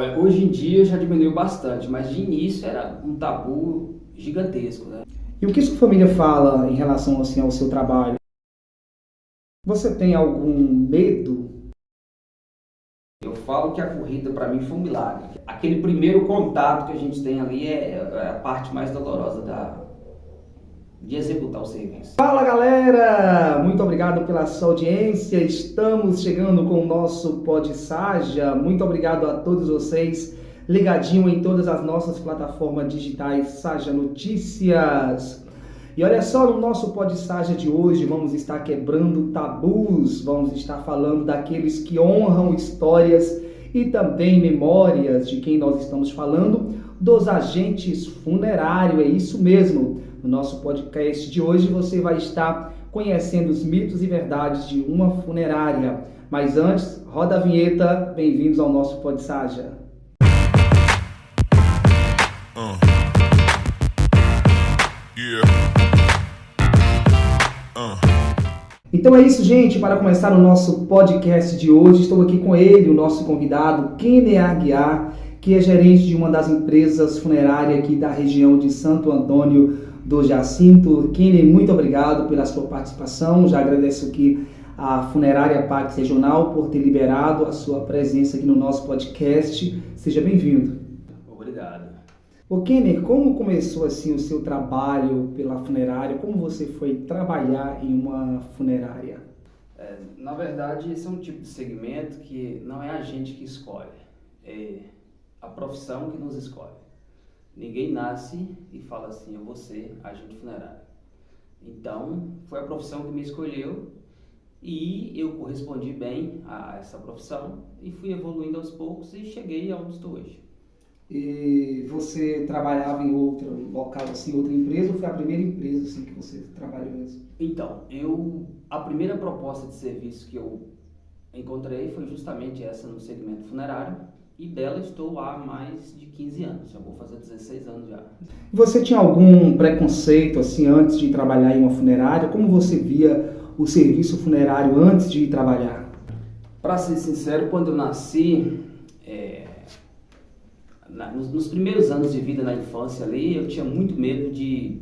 Olha, hoje em dia já diminuiu bastante, mas de início era um tabu gigantesco, né? E o que sua família fala em relação assim, ao seu trabalho? Você tem algum medo? Eu falo que a corrida para mim foi um milagre. Aquele primeiro contato que a gente tem ali é a parte mais dolorosa de executar o serviço. Fala galera, muito obrigado pela sua audiência. Estamos chegando com o nosso Pod Saja. Muito obrigado a todos vocês ligadinho em todas as nossas plataformas digitais Saja Notícias. E olha só, no nosso Pod Saja de hoje vamos estar quebrando tabus, vamos estar falando daqueles que honram histórias e também memórias de quem nós estamos falando, dos agentes funerários, é isso mesmo. No nosso podcast de hoje você vai estar conhecendo os mitos e verdades de uma funerária. Mas antes, roda a vinheta, bem-vindos ao nosso Pod Saja. Então é isso, gente. Para começar o nosso podcast de hoje, estou aqui com ele, o nosso convidado, Kenner Aguiar, que é gerente de uma das empresas funerárias aqui da região de Santo Antônio do Jacinto. Kenner, muito obrigado pela sua participação. Já agradeço aqui a Funerária Pax Regional por ter liberado a sua presença aqui no nosso podcast. Seja bem-vindo. Obrigado. Ô Kenner, como começou assim o seu trabalho pela funerária? Como você foi trabalhar em uma funerária? Na verdade, esse é um tipo de segmento que não é a gente que escolhe, é a profissão que nos escolhe. Ninguém nasce e fala assim, eu vou ser agente funerário. Então, foi a profissão que me escolheu e eu correspondi bem a essa profissão e fui evoluindo aos poucos e cheguei aonde estou hoje. E você trabalhava em outro local, assim, outra empresa, ou foi a primeira empresa assim, que você trabalhou mesmo? Então, a primeira proposta de serviço que eu encontrei foi justamente essa no segmento funerário e dela estou há mais de 15 anos, já vou fazer 16 anos já. Você tinha algum preconceito assim antes de trabalhar em uma funerária? Como você via o serviço funerário antes de trabalhar? Para ser sincero, quando eu nasci, nos primeiros anos de vida na infância ali, eu tinha muito medo de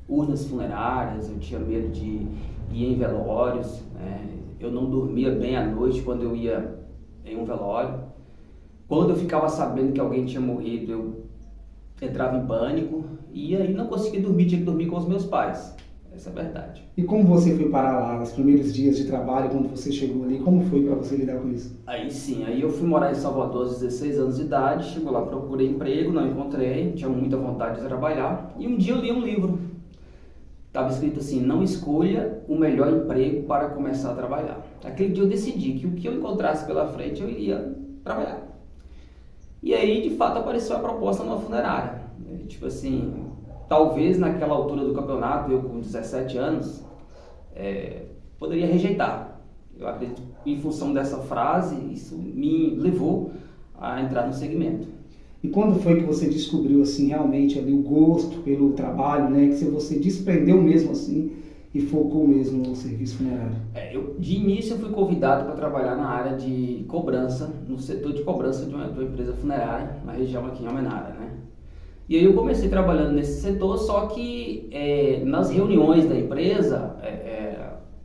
urnas funerárias, eu tinha medo de ir em velórios, né? Eu não dormia bem à noite quando eu ia em um velório. Quando eu ficava sabendo que alguém tinha morrido, eu entrava em pânico e aí não conseguia dormir, tinha que dormir com os meus pais. Essa é a verdade. E como você foi parar lá nos primeiros dias de trabalho, quando você chegou ali? Como foi para você lidar com isso? Aí sim, aí eu fui morar em Salvador aos 16 anos de idade, chegou lá, procurei emprego, não encontrei, tinha muita vontade de trabalhar e um dia eu li um livro. Estava escrito assim, não escolha o melhor emprego para começar a trabalhar. Aquele dia eu decidi que o que eu encontrasse pela frente eu iria trabalhar. E aí, de fato, apareceu a proposta numa funerária. Tipo assim, talvez naquela altura do campeonato, eu com 17 anos, poderia rejeitar. Eu acredito que em função dessa frase, isso me levou a entrar no segmento. E quando foi que você descobriu assim realmente ali o gosto pelo trabalho, né? Que você desprendeu mesmo assim e focou mesmo no serviço funerário? De início eu fui convidado para trabalhar na área de cobrança, no setor de cobrança de uma empresa funerária, na região aqui em Almenara, né? E aí eu comecei trabalhando nesse setor, só que nas reuniões da empresa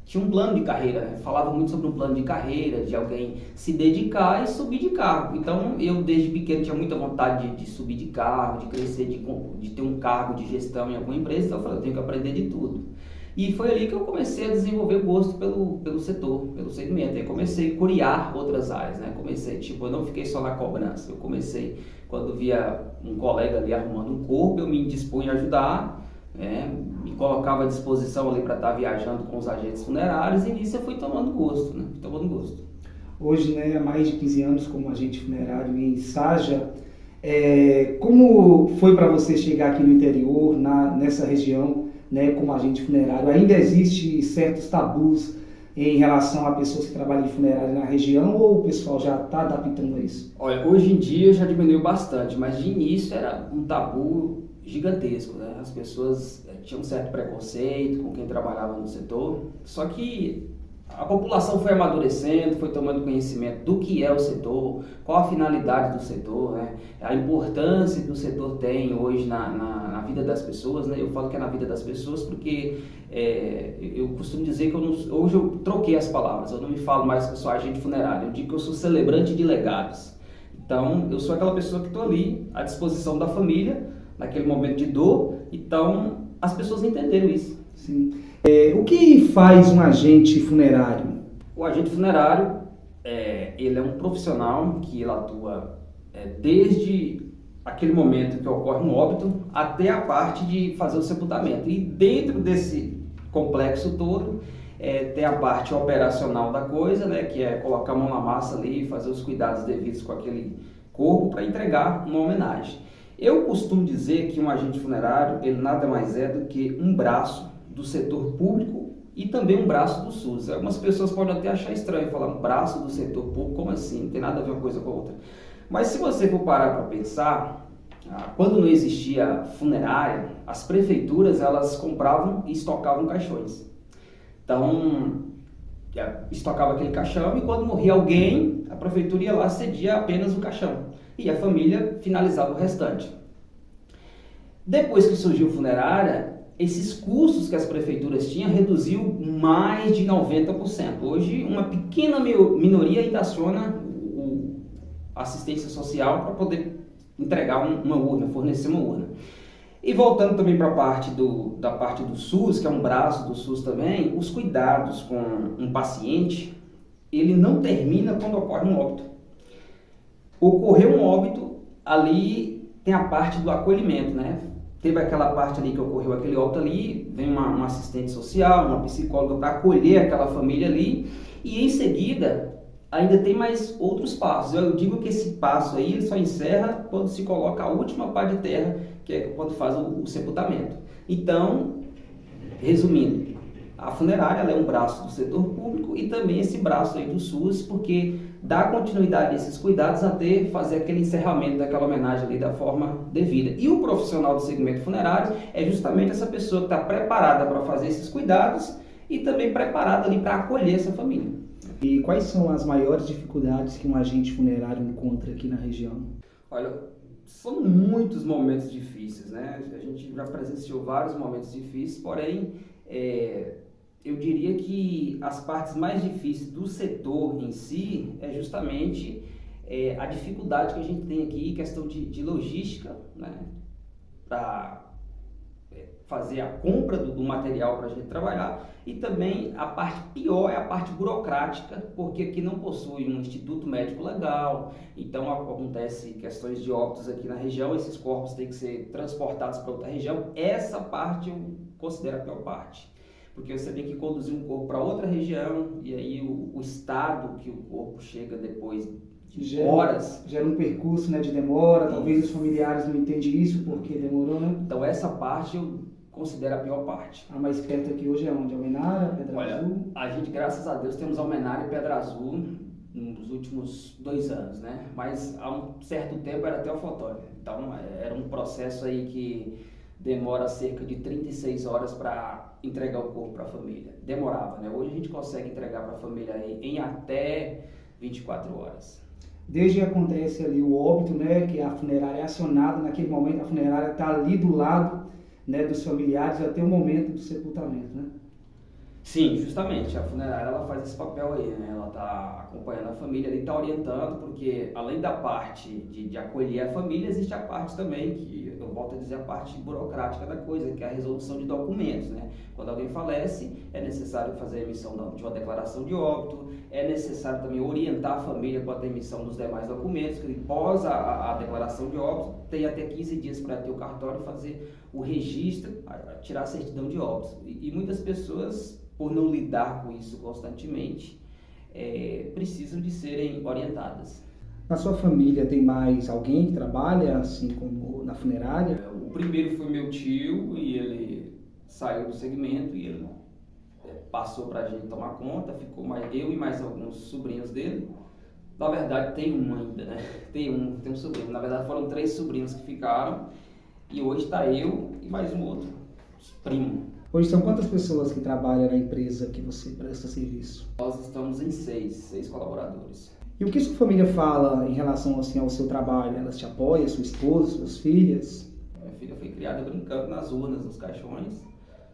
tinha um plano de carreira, né? Falava muito sobre um plano de carreira, de alguém se dedicar e subir de cargo. Então eu desde pequeno tinha muita vontade de subir de cargo, de crescer, de ter um cargo de gestão em alguma empresa, então eu falei, eu tenho que aprender de tudo. E foi ali que eu comecei a desenvolver gosto pelo setor, pelo segmento. Aí comecei a curiar outras áreas, né? Eu não fiquei só na cobrança. Eu comecei, quando via um colega ali arrumando um corpo, eu me dispunha a ajudar, né? Me colocava à disposição ali para estar viajando com os agentes funerários e nisso eu fui tomando gosto, né? Tomando gosto. Hoje, né, há mais de 15 anos como agente funerário em Saja, como foi para você chegar aqui no interior, nessa região, né, como agente funerário? Ainda existe certos tabus em relação a pessoas que trabalham em funerária na região ou o pessoal já está adaptando a isso? Olha, hoje em dia já diminuiu bastante, mas de início era um tabu gigantesco, né? As pessoas tinham um certo preconceito com quem trabalhava no setor, só que A população foi amadurecendo, foi tomando conhecimento do que é o setor, qual a finalidade do setor, né? A importância que o setor tem hoje na vida das pessoas, né? Eu falo que é na vida das pessoas porque eu costumo dizer que hoje eu troquei as palavras, eu não me falo mais que eu sou agente funerário, eu digo que eu sou celebrante de legados. Então, eu sou aquela pessoa que estou ali à disposição da família, naquele momento de dor, então as pessoas entenderam isso. Sim. O que faz um agente funerário? O agente funerário, ele é um profissional que ele atua desde aquele momento que ocorre um óbito até a parte de fazer o sepultamento. E dentro desse complexo todo, tem a parte operacional da coisa, né, que é colocar a mão na massa ali e fazer os cuidados devidos com aquele corpo para entregar uma homenagem. Eu costumo dizer que um agente funerário, ele nada mais é do que um braço do setor público e também um braço do SUS. Algumas pessoas podem até achar estranho falar um braço do setor público, como assim? Não tem nada a ver uma coisa com a outra. Mas se você for parar para pensar, quando não existia funerária, as prefeituras elas compravam e estocavam caixões. Então, estocava aquele caixão e quando morria alguém, a prefeitura ia lá cedia apenas o caixão e a família finalizava o restante. Depois que surgiu funerária, esses custos que as prefeituras tinham reduziu mais de 90%. Hoje, uma pequena minoria ainda aciona a assistência social para poder entregar uma urna, fornecer uma urna. E voltando também para a parte da parte do SUS, que é um braço do SUS também, os cuidados com um paciente, ele não termina quando ocorre um óbito. Ocorreu um óbito, ali tem a parte do acolhimento, né? Teve aquela parte ali que ocorreu aquele óbito ali, vem uma assistente social, uma psicóloga para acolher aquela família ali e em seguida ainda tem mais outros passos. Eu digo que esse passo aí ele só encerra quando se coloca a última pá de terra, que é quando faz o sepultamento. Então, resumindo, a funerária ela é um braço do setor público e também esse braço aí do SUS, porque dá continuidade a esses cuidados até fazer aquele encerramento daquela homenagem ali da forma devida. E o profissional do segmento funerário é justamente essa pessoa que está preparada para fazer esses cuidados e também preparada ali para acolher essa família. E quais são as maiores dificuldades que um agente funerário encontra aqui na região? Olha, são muitos momentos difíceis, né? A gente já presenciou vários momentos difíceis, porém, eu diria que as partes mais difíceis do setor em si é justamente a dificuldade que a gente tem aqui, questão de logística, né? Para fazer a compra do material para a gente trabalhar e também a parte pior é a parte burocrática, porque aqui não possui um instituto médico legal, então acontece questões de óbitos aqui na região, esses corpos têm que ser transportados para outra região. Essa parte eu considero a pior parte. Porque você tem que conduzir um corpo para outra região e aí o estado que o corpo chega depois de horas... Gera um percurso, né, de demora, talvez os familiares não entendem isso porque demorou, né? Então essa parte eu considero a pior parte. A mais perto aqui hoje é onde? Almenara, Pedra Azul? A gente, graças a Deus, temos Almenara e Pedra Azul nos últimos 2 anos, né? Mas há um certo tempo era Teofotônio. Então era um processo aí que demora cerca de 36 horas para entregar o corpo para a família. Demorava, né? Hoje a gente consegue entregar para a família em até 24 horas. Desde que acontece ali o óbito, né, que a funerária é acionada, naquele momento a funerária está ali do lado, né, dos familiares até o momento do sepultamento, né? Sim, justamente, a funerária ela faz esse papel aí, né? Ela está acompanhando a família, ele está orientando, porque além da parte de acolher a família, existe a parte também, que eu volto a dizer, a parte burocrática da coisa, que é a resolução de documentos, né? Quando alguém falece, é necessário fazer a emissão de uma declaração de óbito, é necessário também orientar a família quanto à emissão dos demais documentos, que pós a declaração de óbito, tem até 15 dias para ter o cartório fazer o registro, tirar a certidão de óbito. E muitas pessoas, por não lidar com isso constantemente, precisam de serem orientadas. Na sua família tem mais alguém que trabalha assim como na funerária? O primeiro foi meu tio e ele saiu do segmento e ele passou para a gente tomar conta, ficou eu e mais alguns sobrinhos dele. Na verdade tem um ainda, né? Tem um sobrinho. Na verdade foram 3 sobrinhos que ficaram e hoje está eu e mais um outro primo. Hoje são quantas pessoas que trabalham na empresa que você presta serviço? Nós estamos em seis colaboradores. E o que sua família fala em relação assim, ao seu trabalho? Elas te apoiam, sua esposa, suas filhas? Minha filha foi criada brincando nas urnas, nos caixões.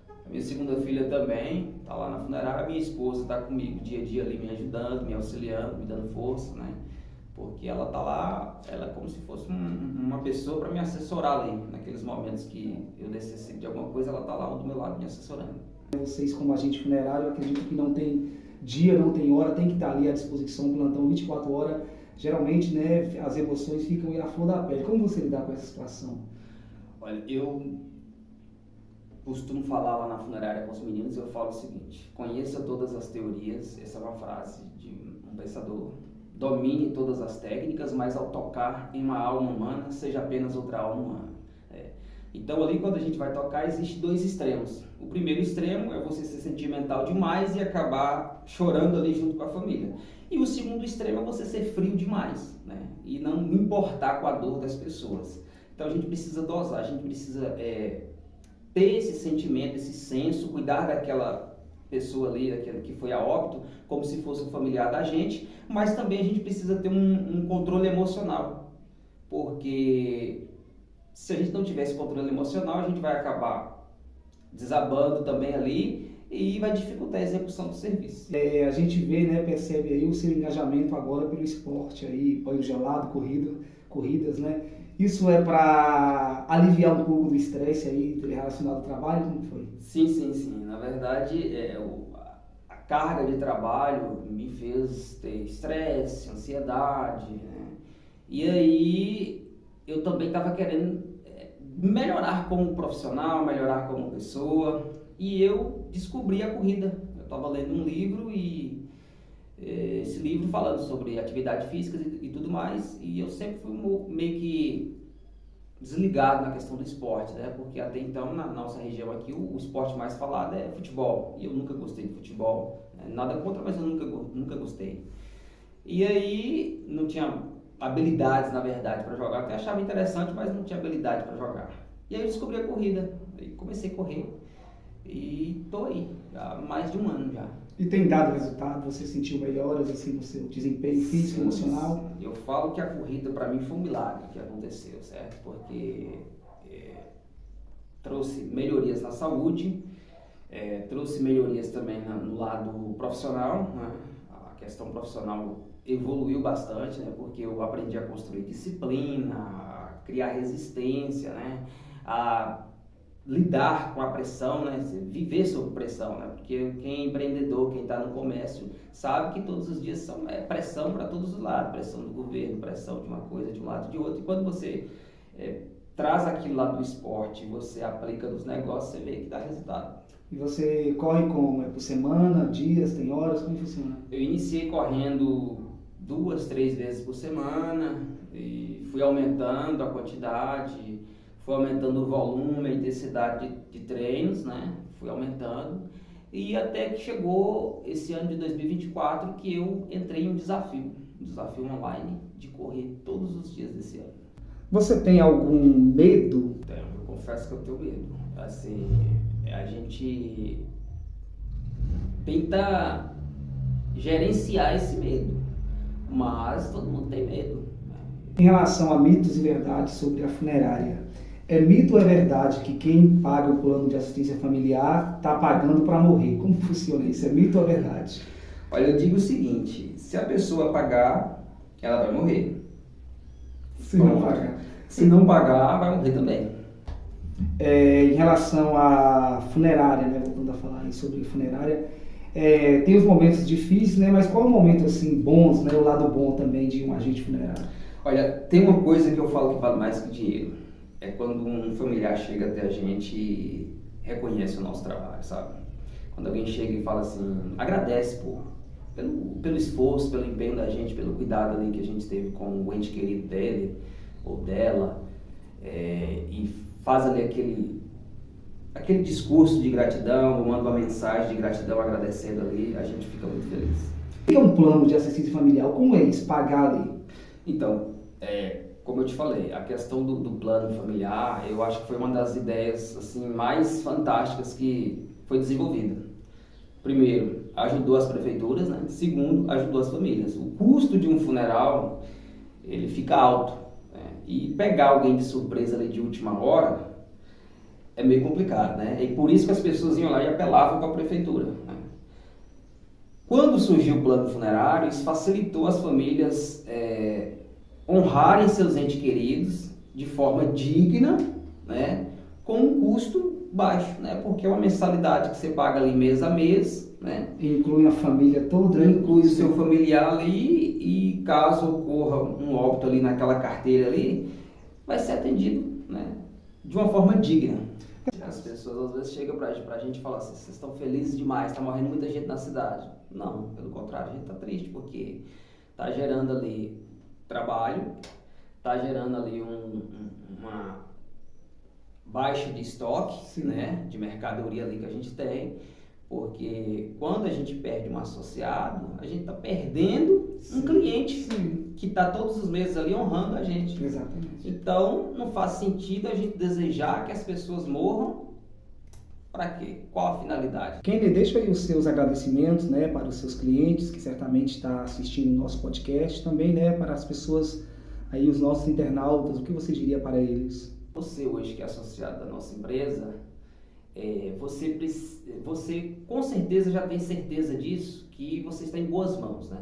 A minha segunda filha também está lá na funerária. A minha esposa está comigo dia a dia ali, me ajudando, me auxiliando, me dando força, né? Porque ela está lá, ela é como se fosse uma pessoa para me assessorar ali. Naqueles momentos que eu necessito de alguma coisa, ela está lá do meu lado me assessorando. Vocês, como agente funerário, eu acredito que não tem dia, não tem hora, tem que estar ali à disposição, plantão 24 horas. Geralmente, né, as emoções ficam à flor da pele. Como você lidar com essa situação? Olha, eu costumo falar lá na funerária com os meninos, eu falo o seguinte: conheça todas as teorias, essa é uma frase de um pensador, domine todas as técnicas, mas ao tocar em uma alma humana, seja apenas outra alma humana. Então ali quando a gente vai tocar, existe dois extremos. O primeiro extremo é você ser sentimental demais e acabar chorando ali junto com a família. E o segundo extremo é você ser frio demais, né? E não importar com a dor das pessoas. Então a gente precisa dosar, a gente precisa ter esse sentimento, esse senso, cuidar daquela pessoa ali, daquele que foi a óbito, como se fosse um familiar da gente, mas também a gente precisa ter um controle emocional, porque se a gente não tiver esse controle emocional, a gente vai acabar desabando também ali e vai dificultar a execução do serviço. A gente vê, né, percebe aí o seu engajamento agora pelo esporte aí, banho gelado, corridas, né? Isso é para aliviar um pouco do estresse aí relacionado ao trabalho? Como foi? Sim. Na verdade, a carga de trabalho me fez ter estresse, ansiedade, né? E aí eu também estava querendo melhorar como profissional, melhorar como pessoa, e eu descobri a corrida. Eu estava lendo um livro e esse livro falando sobre atividade física e tudo mais, e eu sempre fui meio que desligado na questão do esporte, né? Porque até então na nossa região aqui o esporte mais falado é futebol, e eu nunca gostei de futebol, nada contra, mas eu nunca gostei. E aí não tinha habilidades, na verdade, para jogar. Até achava interessante, mas não tinha habilidade para jogar. E aí eu descobri a corrida, aí comecei a correr e tô aí há mais de um ano já. E tem dado resultado? Você sentiu melhoras assim no seu desempenho físico, emocional? Eu falo que a corrida para mim foi um milagre que aconteceu, certo? Porque trouxe melhorias na saúde, trouxe melhorias também no lado profissional, né? A questão profissional evoluiu bastante, né? Porque eu aprendi a construir disciplina, a criar resistência, né? A lidar com a pressão, né? Viver sob pressão, né? Porque quem é empreendedor, quem está no comércio, sabe que todos os dias são pressão para todos os lados, pressão do governo, pressão de uma coisa, de um lado, de outro. E quando você traz aquilo lá do esporte, você aplica nos negócios, você vê que dá resultado. E você corre como? É por semana, dias, tem horas? Como funciona? Eu iniciei correndo 2, 3 vezes por semana e fui aumentando a quantidade, fui aumentando o volume, a intensidade de treinos, né? Fui aumentando e até que chegou esse ano de 2024 que eu entrei em um desafio online de correr todos os dias desse ano. Você tem algum medo? Eu confesso que eu tenho medo. Assim, a gente tenta gerenciar esse medo, mas todo mundo tem medo. Em relação a mitos e verdades sobre a funerária, é mito ou é verdade que quem paga o plano de assistência familiar está pagando para morrer? Como funciona isso? É mito ou é verdade? Olha, eu digo o seguinte: se a pessoa pagar, ela vai morrer. Se não pagar. Se não pagar, vai morrer também. Em relação à funerária, né, voltando a falar aí sobre funerária, tem os momentos difíceis, né, mas qual é o momento assim bons, né, o lado bom também de um agente funerário? Olha, tem uma coisa que eu falo que vale mais que dinheiro. É quando um familiar chega até a gente e reconhece o nosso trabalho, sabe? Quando alguém chega e fala assim, agradece pelo esforço, pelo empenho da gente, pelo cuidado ali que a gente teve com o ente querido dele ou dela, e faz ali aquele discurso de gratidão, manda uma mensagem de gratidão agradecendo ali, a gente fica muito feliz. O que é um plano de assistência familiar? Como é isso? Pagar ali? Então, como eu te falei, a questão do plano familiar, eu acho que foi uma das ideias assim, mais fantásticas que foi desenvolvida. Primeiro, ajudou as prefeituras, né? Segundo, ajudou as famílias. O custo de um funeral, ele fica alto, né? E pegar alguém de surpresa ali de última hora é meio complicado, né? E por isso que as pessoas iam lá e apelavam para a prefeitura, né? Quando surgiu o plano funerário, isso facilitou as famílias honrarem seus entes queridos de forma digna, né? Com um custo baixo, né? Porque é uma mensalidade que você paga ali mês a mês, né? Inclui a família toda, inclui o seu familiar ali e caso ocorra um óbito ali naquela carteira ali, vai ser atendido, né? De uma forma digna. As pessoas às vezes chegam pra gente e falam assim, vocês estão felizes demais, tá morrendo muita gente na cidade. Não, pelo contrário, a gente tá triste porque tá gerando ali trabalho, tá gerando ali uma baixa de estoque, sim, né, de mercadoria ali que a gente tem, porque quando a gente perde um associado, a gente está perdendo sim, um cliente, sim, que está todos os meses ali honrando a gente. Exatamente. Então, não faz sentido a gente desejar que as pessoas morram. Para quê? Qual a finalidade? Kenner, deixa aí os seus agradecimentos, né, para os seus clientes que certamente está assistindo o nosso podcast, também, né, para as pessoas aí, os nossos internautas, o que você diria para eles? Você hoje que é associado da nossa empresa, você com certeza já tem certeza disso, que você está em boas mãos, né?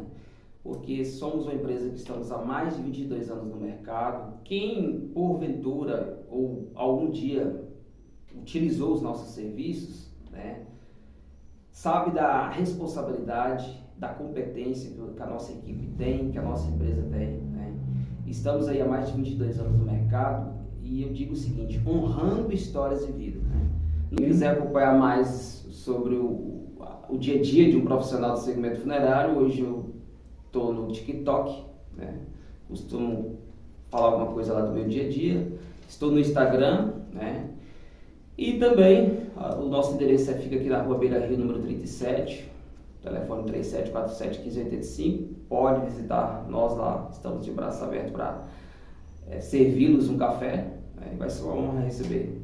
Porque somos uma empresa que estamos há mais de 22 anos no mercado. Quem, porventura, ou algum dia utilizou os nossos serviços, né, sabe da responsabilidade, da competência que a nossa equipe tem, que a nossa empresa tem, né? Estamos aí há mais de 22 anos no mercado e eu digo o seguinte, honrando histórias de vida, né? Não quiser acompanhar mais sobre o dia a dia de um profissional do segmento funerário, hoje eu estou no TikTok, né? Costumo falar alguma coisa lá do meu dia a dia, estou no Instagram, né? E também o nosso endereço fica aqui na Rua Beira Rio, número 37, telefone 3747-1585, pode visitar nós lá, estamos de braços abertos para servi-los um café, né? Vai ser uma honra receber.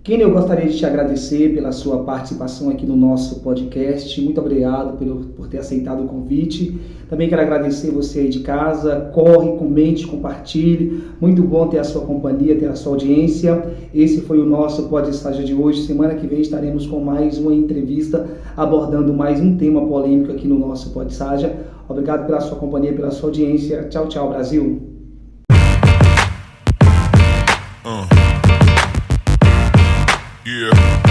Kenner, eu gostaria de te agradecer pela sua participação aqui no nosso podcast. Muito obrigado por ter aceitado o convite. Também quero agradecer você aí de casa. Corre, comente, compartilhe. Muito bom ter a sua companhia, ter a sua audiência. Esse foi o nosso podcast de hoje. Semana que vem estaremos com mais uma entrevista abordando mais um tema polêmico aqui no nosso podcast. Obrigado pela sua companhia, pela sua audiência. Tchau, tchau, Brasil. Yeah.